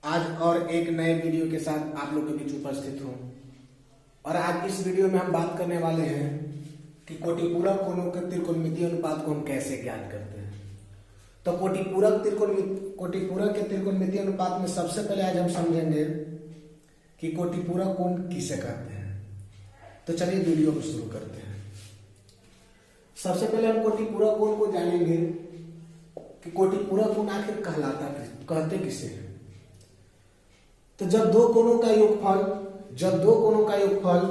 आज और एक नए वीडियो के साथ आप लोग के बीच उपस्थित हूँ। और आज इस वीडियो में हम बात करने वाले हैं कि कोटिपूरक कोणों के त्रिकोणमितीय अनुपात को हम कैसे ज्ञात करते हैं। तो कोटिपूरक के त्रिकोणमितीय अनुपात में सबसे पहले आज हम समझेंगे कि कोटिपूरक कोण किसे कहते हैं। तो चलिए वीडियो को शुरू करते हैं। सबसे पहले हम कोटिपूरक कोण को जानेंगे कि कोटिपूरक कोण आखिर कहते किसे हैं। तो जब दो कोणों का योगफल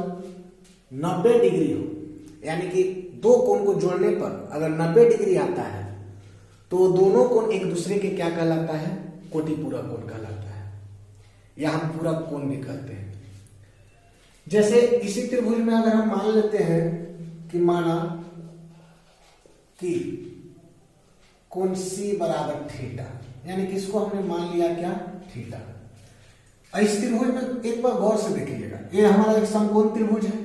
90 डिग्री हो, यानी कि दो कोण को जोड़ने पर अगर 90 डिग्री आता है तो दोनों कोण एक दूसरे के क्या कहलाता है? कोटिपूरक कोण कहलाता है, या हम पूरक कोण भी कहते हैं। जैसे इसी त्रिभुज में अगर हम मान लेते हैं कि माना कि कोण C बराबर थीटा, यानी कि इसको हमने मान लिया क्या? थीटा। इस त्रिभुज में एक बार गौर से देखिएगा, ये हमारा एक समकोण त्रिभुज है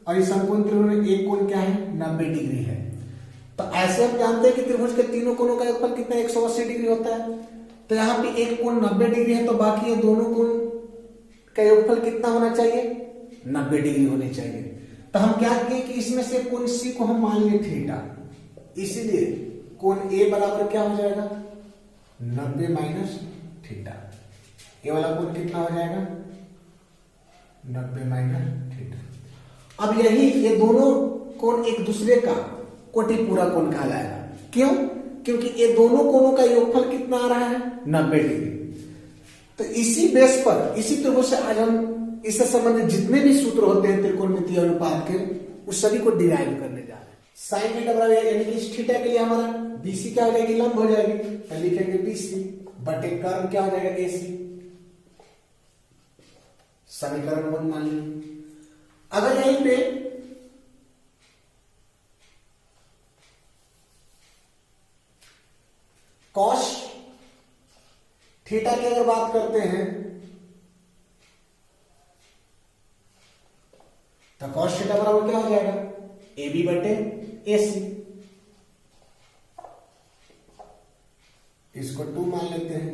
और इस समकोण त्रिभुज में एक कोण क्या है? 90 डिग्री है। तो ऐसे हम जानते हैं कि त्रिभुज के तीनों कोणों का योगफल कितना? 180 डिग्री होता है। तो यहाँ पे एक कोण 90 डिग्री है, तो बाकी ये दोनों कोण का योगफल कितना होना चाहिए? 90 डिग्री होने चाहिए। तो हम क्या किए कि इसमें से कोण C को हम मान लिए थीटा, इसीलिए कोण A बराबर क्या हो जाएगा? 90 माइनस थीटा। ये वाला कोण कितना हो जाएगा? 90 माइनस थीटा। अब ये दोनों कोण एक दूसरे का कोटिपूरक कोण कहलाएगा। क्यों? क्योंकि ये दोनों कोणों का योगफल कितना आ रहा है? 90 डिग्री। तो इसी बेस पर, इसी त्रिभुज से आज हम इससे संबंधित जितने भी सूत्र होते हैं त्रिकोणमितीय अनुपात के, उस सभी को डिराइव करने जा रहे हैं। साइन थीटा बराबर, यानी कि इस थीटा के लिए हमारा BC क्या हो जाएगी? लंब हो जाएगी। तो लिखेंगे BC बटे कर्ण क्या हो जाएगा? AC। समीकरण 1 मान लीजिए। अगर यहीं पे कॉस थीटा की अगर बात करते हैं तो कॉस थीटा बराबर क्या हो जाएगा? AB बटे AC। इसको 2 मान लेते हैं।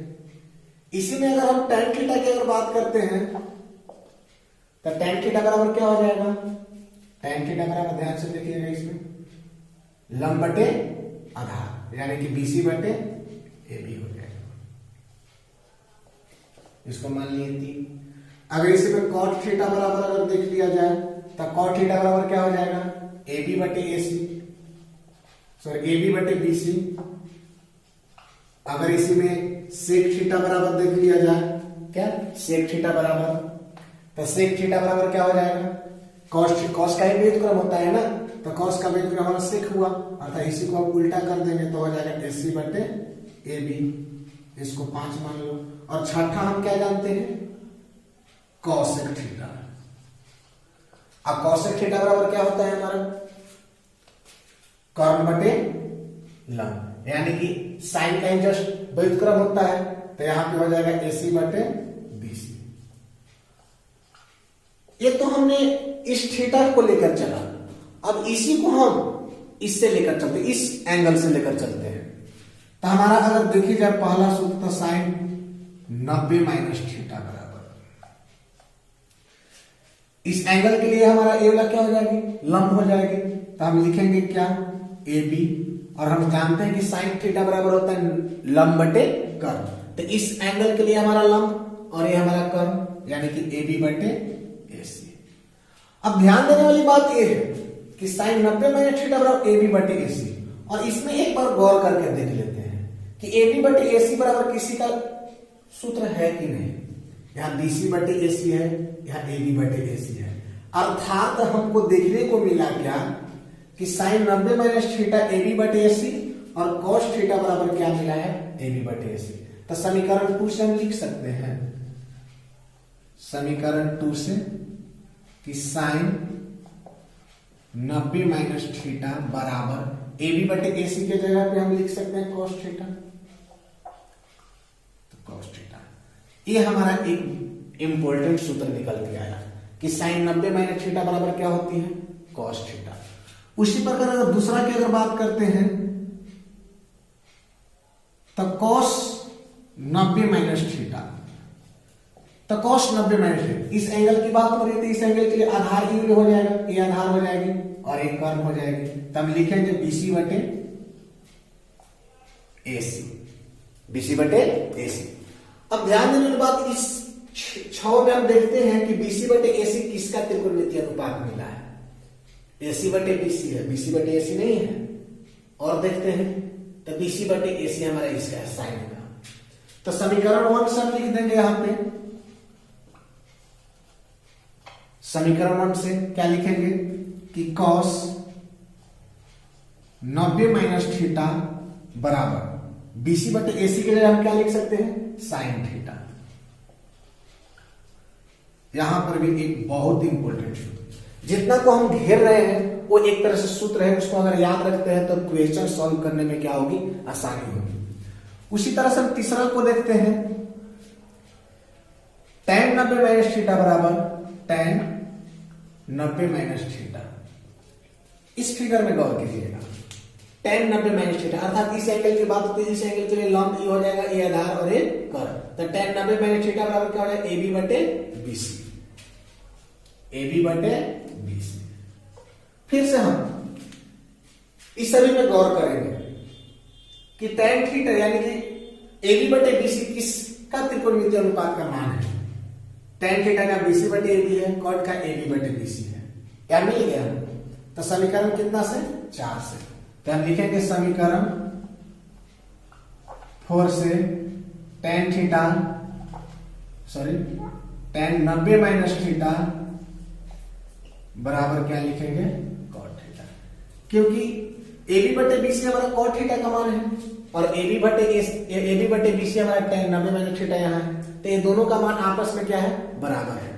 इसी में अगर हम tan थीटा की अगर बात करते हैं तो tan थीटा बराबर क्या हो जाएगा? tan थीटा बराबर, ध्यान से देखिएगा, इसमें लंब बटे आधार, यानी कि BC बटे AB हो जाएगा। इसको मान लिए 3। अगर इसी में cot थीटा बराबर अगर देख लिया जाए तो cot थीटा बराबर क्या हो जाएगा? AB बटे AC, सॉरी AB बटे BC। अगर इसी में sec थीटा बराबर देख लिया जाए, क्या sec थीटा बराबर, तो sec थीटा बराबर क्या हो जाएगा? cos का ही व्युत्क्रम होता है ना, तो cos का व्युत्क्रम हमारा sec हुआ, अर्थात इसी को हम उल्टा कर देंगे तो हो जाएगा AC बटे AB। इसको 5 मान लो। और छठा हम क्या जानते हैं? cosec theta. अब cosec थीटा बराबर क्या होता है हमारा? कर्ण बटे लंब, यानी कि साइन का ही जस्ट व्युत्क्रम होता है, तो यहां पे हो जाएगा AC बटे BC। ये तो हमने इस थीटा को लेकर चला। अब इसी को हम इससे लेकर चलते, इस एंगल से लेकर चलते हैं। तो हमारा अगर देखिए जाए पहला सूत्र तो साइन 90 माइनस थीटा बराबर, इस एंगल के लिए हमारा ए वाला क्या हो जाएगी? लंब हो जाएगी। तो हम लिखेंगे क्या? AB। और हम जानते हैं कि साइन थीटा बराबर होता है लंब बटे कर्ण, तो इस एंगल के लिए हमारा लंब और ये हमारा कर्ण, यानी कि AB बटे AC। अब ध्यान देने वाली बात यह है कि साइन 90 माइनस थीटा बराबर AB बटे AC, और इसमें एक बार गौर करके देख लेते हैं कि AB बटे AC बराबर किसी का सूत्र है कि नहीं। यहाँ BC बटे AC है, यहाँ AB बटे AC है, अर्थात हमको देखने को मिला क्या कि साइन 90 माइनस थीटा AB बटे AC और cos थीटा बराबर क्या मिला है? AB बटे AC। तो समीकरण 2 से हम लिख सकते हैं, समीकरण 2 से कि साइन 90 माइनस थीटा बराबर AB बटे AC के जगह पे हम लिख सकते हैं cos थीटा। तो cos थीटा, ये हमारा एक इंपॉर्टेंट सूत्र निकल के आया कि साइन 90 माइनस थीटा बराबर क्या होती है? cos theta. उसी प्रकार अगर दूसरा की अगर बात करते हैं तो cos 90 माइनस थीटा, तो cos 90 माइनस थीटा, इस एंगल की बात हो रही थी, इस एंगल के लिए आधार ही हो जाएगा, ये आधार हो जाएगी और एक कर्व हो जाएगी। तो हम लिखेंगे BC बटे AC, BC बटे AC। अब ध्यान देने की बात, इस 6 में हम देखते हैं कि BC बटे AC किसका त्रिकोणमितीय अनुपात मिला है? AC बटे BC है, BC बटे AC नहीं है। और देखते हैं तो BC बटे AC हमारा इसका है, साइन का। तो समीकरण 1 से हम लिख देंगे यहां पे, समीकरण 1 से क्या लिखेंगे कि cos 90 माइनस थीटा बराबर BC बटे AC के लिए हम क्या लिख सकते हैं? Sine theta. यहां पर भी एक बहुत इंपॉर्टेंट सूत्र, जितना को हम घेर रहे हैं वो एक तरह से सूत्र है, उसको अगर याद रखते हैं तो क्वेश्चन सॉल्व करने में क्या होगी? आसानी होगी। उसी तरह से हम तीसरा को देखते हैं, tan 90 माइनस थीटा बराबर tan 90 माइनस थीटा। इस फिगर में गौर कीजिएगा, tan 90 माइनस थीटा अर्थात इस एंगल की बात होती है, इस एंगल के लिए लंब ये हो जाएगा, ये आधार और ये कर्व। तो tan 90 माइनस थीटा बराबर क्या हो जाएगा? AB बटे BC, AB बटे BC। फिर से हम इस सभी में गौर करेंगे कि tan थीटा यानी कि AB बटे BC किसका त्रिकोणमितीय अनुपात का मान है? tan थीटा का BC बटे AB है, cot का AB बटे BC है। क्या मिल गया हमको? तो समीकरण कितना से? 4 से। तो हम लिखेंगे समीकरण 4 से tan theta tan 90 minus theta बराबर क्या लिखेंगे? cot थीटा, क्योंकि AB बटे BC हमारा cot थीटा का मान है और AB बटे BC हमारा tan 90 माइनस थीटा यहाँ है, तो ये दोनों का मान आपस में क्या है? बराबर है।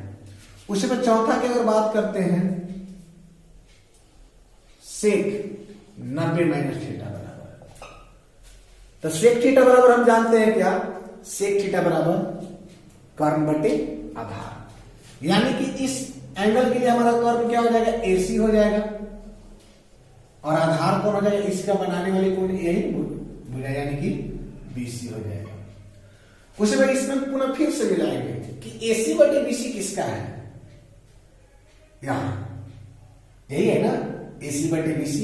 उसी में चौथा की अगर बात करते हैं, sec 90 माइनस थीटा बराबर, तो sec थीटा बराबर हम जानते हैं क्या? sec थीटा बराबर कर्म बटे आधार, यानी कि इस एंगल के लिए हमारा कर्व क्या हो जाएगा? AC हो जाएगा और आधार कौन हो जाएगा? इसका बनाने वाली कौन? यही भुजा, यानी कि BC हो जाएगा। उसी में इसमें पुनः फिर से मिलाएंगे कि AC बटे BC किसका है? यहां यही है ना, AC बटे BC।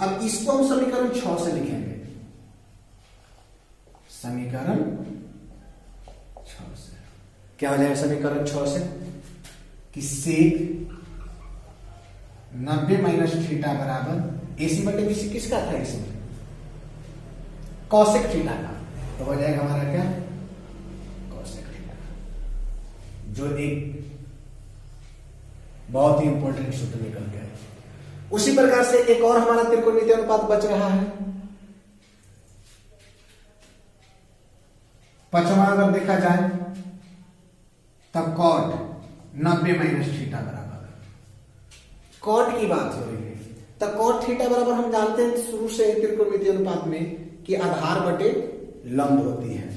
अब इसको हम समीकरण 6 से लिखेंगे, समीकरण 6 से क्या हो जाएगा? समीकरण 6 से कि sec 90 माइनस थीटा बराबर AC बटे BC किसका था? इसमें cosec थीटा का, तो हो जाएगा हमारा क्या? cosec थीटा, जो एक बहुत ही इंपॉर्टेंट सूत्र निकल गया। उसी प्रकार से एक और हमारा त्रिकोणमितीय अनुपात बच रहा है, पांचवा अगर देखा जाए तब cot 90 माइनस थीटा बराबर, cot की बात हो रही है, तो cot थीटा बराबर हम जानते हैं शुरू से त्रिकोणमितीय अनुपात में कि आधार बटे लंब होती है।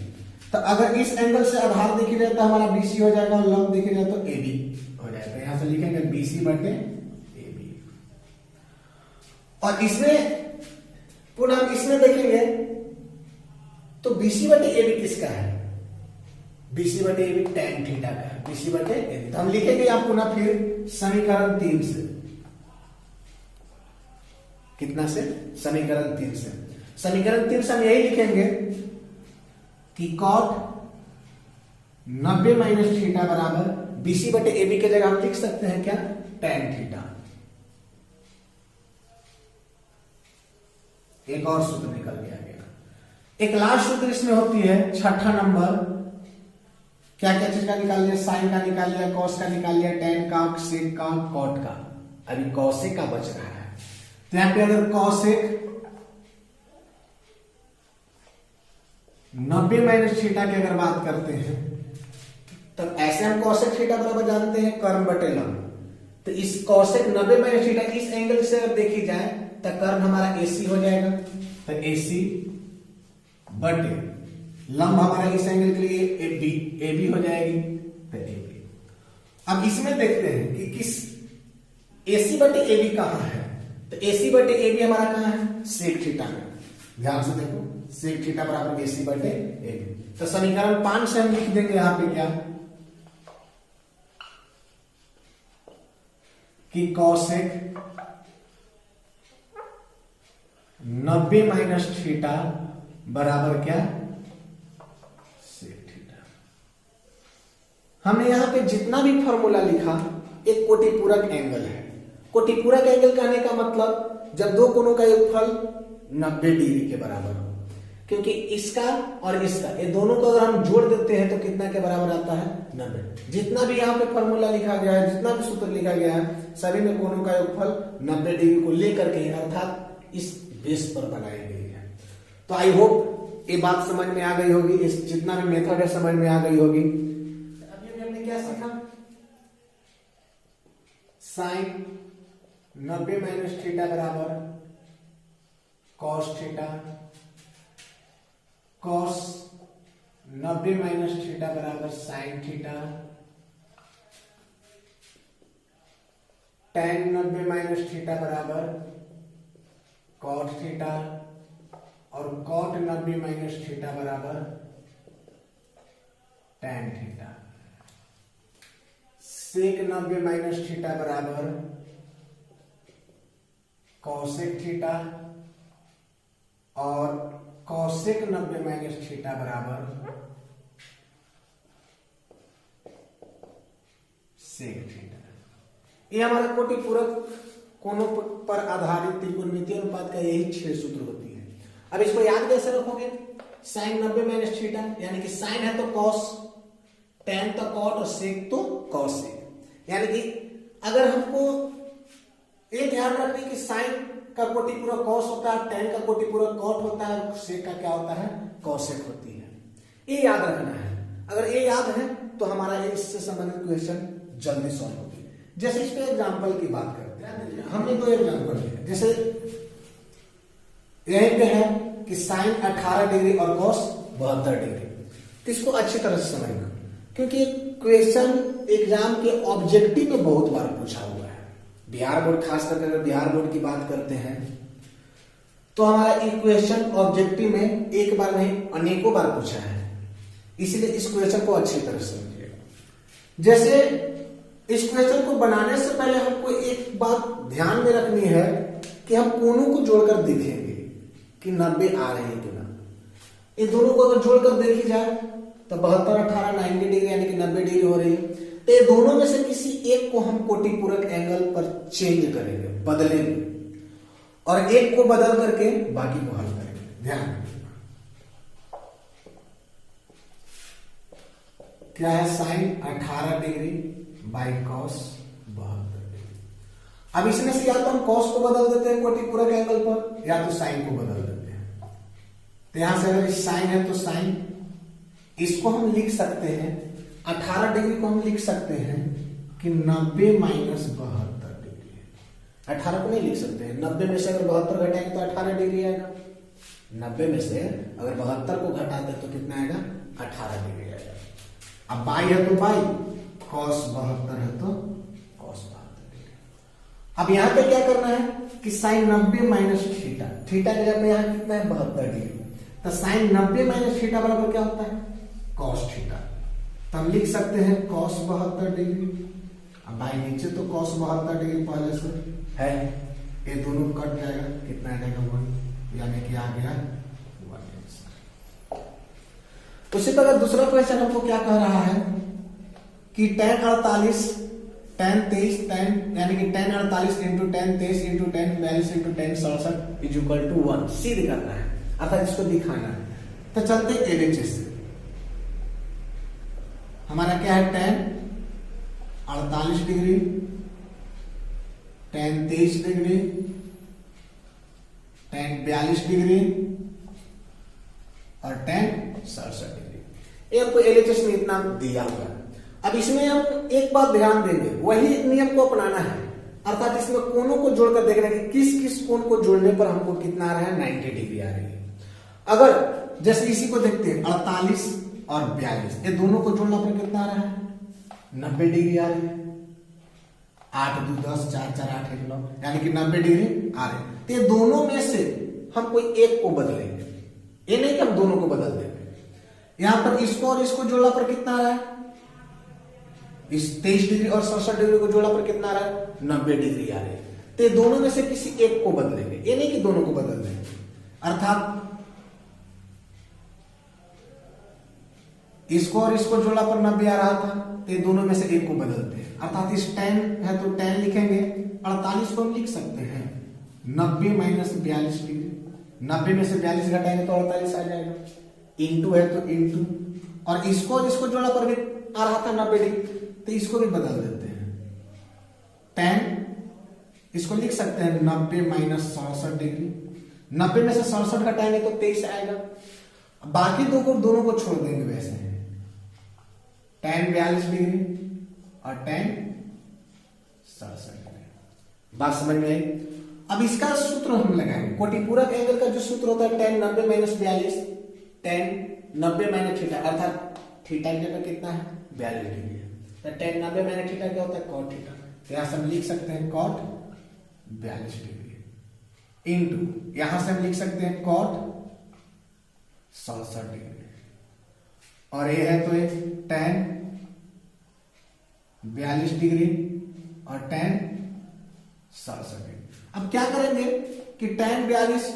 तो अगर इस एंगल से आधार दिख रहा है तो हमारा BC हो जाएगा और लंब दिख रहा है तो AB हो जाएगा। यहां से लिखेंगे BC बटे AB। और इसमें पुनः हम इसमें देखेंगे तो BC बटे AB किसका है? BC बटे AB tan थीटा का है, BC बटे AB। तो हम लिखेंगे आप पुनः फिर समीकरण 3 से, कितना से? समीकरण 3 से। समीकरण 3 से हम यही लिखेंगे कि cot 90 माइनस थीटा बराबर BC बटे AB की जगह हम लिख सकते हैं क्या? tan theta. एक और सूत्र निकल गया। एक लास्ट सूत्र इसमें होती है, छठा नंबर, क्या क्या चीज का निकाल लिया? साइन का निकाल लिया, कॉस का निकाल लिया, tan का, सेक का, कॉट का, अभी कॉसेक का बच रहा है। तो यहां पे अगर कॉसेक 90 माइनस थीटा की अगर बात करते हैं तो ऐसे हम कॉसेक थीटा बराबर जानते हैं कर्म बटे लंब। तो इस कॉसेक 90 माइनस थीटा इस एंगल से अगर देखी जाए तो कर्म हमारा AC हो जाएगा, तो AC बटे लंब हमारा इस एंगल के लिए AB हो जाएगी, तो AB। अब इसमें देखते हैं कि किस AC बटे AB कहां है, तो AC बटे AB हमारा कहां है? सेक थीटा में। ध्यान से देखो, सेक थीटा बराबर AC बटे AB। तो समीकरण 5 से हम लिख देंगे यहां पे क्या? कि कॉसेक 90 माइनस थीटा बराबर क्या, सेक थीटा। हमने यहां पे जितना भी फॉर्मूला लिखा एक कोटिपूरक एंगल है। कोटिपूरक एंगल कहने का मतलब जब दो कोणों का योगफल 90 डिग्री के बराबर हो, क्योंकि इसका और इसका ये दोनों को अगर हम जोड़ देते हैं तो कितना के बराबर आता है, 90। जितना भी यहाँ पे फॉर्मूला लिखा गया है, जितना भी सूत्र लिखा गया है, सभी में कोणों का योगफल 90 डिग्री को लेकर के अर्थात इस बेस पर बनाई गई है। तो आई होप ये बात समझ में आ गई होगी, इस जितना भी मेथड है समझ में आ गई होगी। अभी हमने क्या सीखा, साइन 90 माइनस थीटा बराबर cos theta, cos 90 minus theta बराबर sine theta, tan 90 minus theta बराबर कॉट थीटा, और कॉट 90 माइनस थीटा बराबर tan theta, sec 90 minus theta बराबर कॉसेक थीटा, और कॉसेक 90 माइनस थीटा बराबर सेक थीटा। ये हमारे कोटिपूरक कोणों पर आधारित त्रिकोणमितीय अनुपात का यही 6 सूत्र होती है। अब इसको याद कैसे रखोगे, साइन 90 माइनस थीटा यानी कि साइन है तो कॉस, टेन तो कॉट और सेक तो कॉसेक। यानी कि अगर हमको ये ध्यान रखने की साइन का कोटिपूरक कॉस होता है, टेन का कोटिपूरक कॉट होता है, और सेक का क्या होता है, कॉसेक होती है। ये याद रखना है। अगर ये याद है तो हमारा इससे संबंधित क्वेश्चन जल्दी सॉल्व होगी। जैसे इस पे एग्जांपल की बात करते हैं, हमने दो एग्जांपल लिया। जैसे यहीं पे है कि साइन 18 डिग्री और कॉस 72 डिग्री, तो इसको अच्छी तरह से समझना, क्योंकि क्वेश्चन एग्जाम के ऑब्जेक्टिव में बहुत बार पूछा हुआ है। बिहार बोर्ड, खास करके अगर बिहार बोर्ड की बात करते हैं तो हमारा इक्वेशन ऑब्जेक्टिव में एक बार नहीं अनेकों बार पूछा है, इसलिए इस क्वेश्चन को अच्छी तरह से समझिएगा। जैसे इस क्वेश्चन को बनाने से पहले हमको एक बात ध्यान में रखनी है कि हम कोणों को जोड़कर देखेंगे कि 90 आ रहे हैं कि ना। इन दोनों को अगर जोड़कर देखी जाए तो 72 18 90 डिग्री यानी कि 90 डिग्री हो रही है। तो ये दोनों में से किसी एक को हम कोटिपूरक एंगल पर चेंज करेंगे, बदलेंगे, और एक को बदल करके बाकी को हल करेंगे। ध्यान रखिएगा, क्या है, sine 18 degree by cos 72 degree. अब इसमें से या तो हम कॉस को बदल देते हैं कोटिपूरक एंगल पर, या तो साइन को बदल देते हैं। तो यहां से अगर साइन है तो साइन, इसको हम लिख सकते हैं 18 डिग्री को हम लिख सकते हैं कि 90 माइनस 72 डिग्री है। 18 को नहीं लिख सकते हैं, 90 में से अगर 72 घटाएंगे तो 18 डिग्री आएगा। 90 में से अगर 72 को घटाते तो कितना आएगा, 18 डिग्री आएगा। अब बाई है तो बाई, कॉस 72 है तो कॉस 72 डिग्री। अब यहां पे क्या करना है कि साइन 90 माइनस थीटा, थीटा की जगह पे यहां कितना है, 72 डिग्री। तो साइन 90 माइनस थीटा बराबर क्या होता है, कॉस थीटा। तो हम लिख सकते हैं कॉस 72 डिग्री। अब बाई नीचे तो कॉस 72 डिग्री पहले से है, ये दोनों कट जाएगा, कितना आ जाएगा 1, यानी कि आ गया 1। उसी प्रकार दूसरा क्वेश्चन हमको क्या कह रहा है कि tan 48 tan 23 tan यानी कि tan 48 into tan 23 into tan 42 into tan 67 is equal to 1 सीध करना है, अर्थात इसको दिखाना है। तो चलते एलएचएस से, हमारा क्या है, tan 48 degree, tan 23 degree, tan 42 degree और tan 67 डिग्री। ये हमको एलएचएस में इतना दिया हुआ है। अब इसमें हम एक बात ध्यान देंगे, वही नियम को अपनाना है, अर्थात इसमें कोणों को जोड़कर देखना है कि किस किस कोण को जोड़ने पर हमको कितना आ रहा है, 90 डिग्री आ रही है। अगर जैसे इसी को देखते हैं 48 और 42, ये दोनों को जोड़ना पर कितना आ रहा है, 90 डिग्री आ रही है। 8 2 10 4 4 8 1 9 यानी कि 90 डिग्री आ रहे हैं। तो ये दोनों में से हम कोई एक को बदलेंगे, ये नहीं कि हम दोनों को बदल देंगे। यहां पर इसको और इसको जोड़ना पर कितना आ रहा है, इस 23 डिग्री और 67 डिग्री को जोड़ा पर कितना आ रहा है? 90 डिग्री आ रही है। तो दोनों में से किसी एक को बदलेंगे, ये नहीं कि दोनों को बदल देंगे। अर्थात इसको और इसको जोड़ा पर 90 आ रहा था, तो ये दोनों में से एक को बदलते हैं। अर्थात इस tan है तो tan लिखेंगे, 48 को हम लिख सकते हैं 90 माइनस 42 डिग्री। 90 में से 42 घटाएंगे तो 48 आ जाएगा। इंटू है तो इंटू, और इसको और इसको जोड़ा पर भी आ रहा था 90 डिग्री, तो इसको भी बदल देते हैं। tan इसको लिख सकते हैं 90 माइनस 67 डिग्री। 90 में से 67 घटाएंगे तो 23 आएगा। बाकी दोनों को छोड़ देंगे वैसे हैं। tan 42 डिग्री और tan 67 डिग्री। बात समझ में आई? अब इसका सूत्र हम लगाएंगे। कोटिपूरक एंगल का जो सूत्र होता है tan 90 minus 42, tan 90 minus theta, अर्थात थीटा की जगह कितना है? 42 डिग्री है। तो tan 90 माइनस थीटा क्या होता है? cot theta. तो यहां से हम लिख सकते हैं cot 42 डिग्री इंटू, यहां से हम लिख सकते हैं cot 67 डिग्री, और ये है तो ये tan 42 डिग्री और tan 67 डिग्री। अब क्या करेंगे कि tan 42,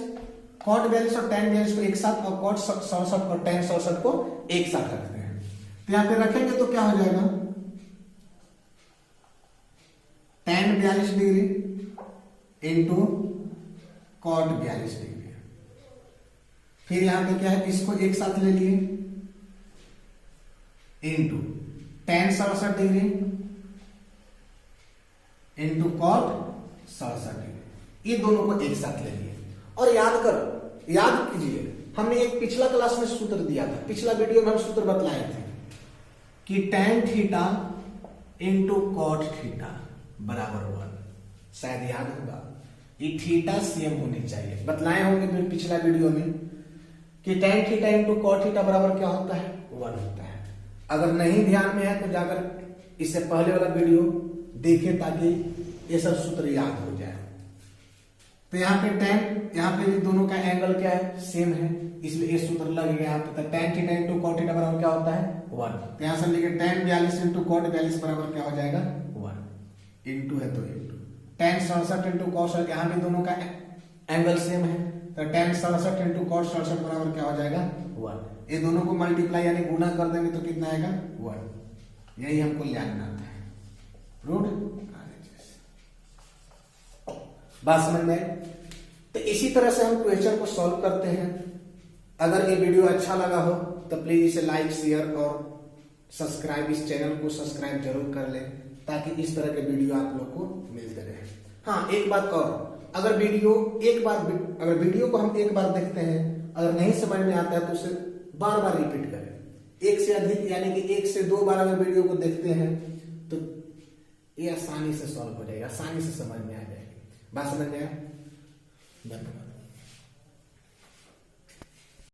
cot 42 और tan 42 को एक साथ, और cot 67 और tan 67 को एक साथ रखते हैं। तो यहां पे रखेंगे तो क्या हो जाएगा? tan 42 degree into cot 42 degree. फिर यहां पे क्या है, इसको एक साथ ले लिए into tan 67 degree into cot 67 degree. ये दोनों को एक साथ ले लिए। और याद कीजिए, हमने एक पिछला क्लास में सूत्र दिया था, पिछला वीडियो में हम सूत्र बतलाए थे कि tan theta into cot theta बराबर 1। शायद याद होगा, ये थीटा सेम होनी चाहिए। बतलाए होंगे पिछला वीडियो में कि tan theta into cot theta बराबर क्या होता है? 1 होता है। अगर नहीं ध्यान में है तो जाकर इससे पहले वाला वीडियो देखें ताकि ये सब सूत्र याद हो जाए। तो यहाँ पे tan, यहाँ पे भी दोनों का एंगल क्या है? सेम है, इसलिए ये सूत्र लग गया यहाँ पे। तो tan theta into cot theta बराबर क्या होता है? 1। तो यहाँ से लिखे tan 42 इंटू cot 42 बराबर क्या हो जाएगा? 1। इंटू है तो इंटू tan 67 इंटू cot 67, यहाँ भी दोनों का एंगल सेम है, तो tan 67 इंटू cot 67 बराबर क्या हो जाएगा? 1। ये दोनों को मल्टीप्लाई यानी गुना कर देंगे तो कितना आएगा? 1। यही हमको जानना था। रूट बात समझ में? तो इसी तरह से हम क्वेश्चन को सॉल्व करते हैं। अगर ये वीडियो अच्छा लगा हो तो प्लीज इसे लाइक, शेयर और सब्सक्राइब, इस चैनल को सब्सक्राइब जरूर कर लें ताकि इस तरह के वीडियो आप लोग को मिलते रहे। हाँ, एक बात और, अगर वीडियो को हम एक बार देखते हैं, अगर नहीं समझ में आता है तो उसे बार बार रिपीट करें। एक से अधिक यानी कि 1 से 2 बार अगर वीडियो को देखते हैं तो ये आसानी से सॉल्व हो जाएगा, आसानी से समझ में आ जाएगी। बात समझ में आया? धन्यवाद।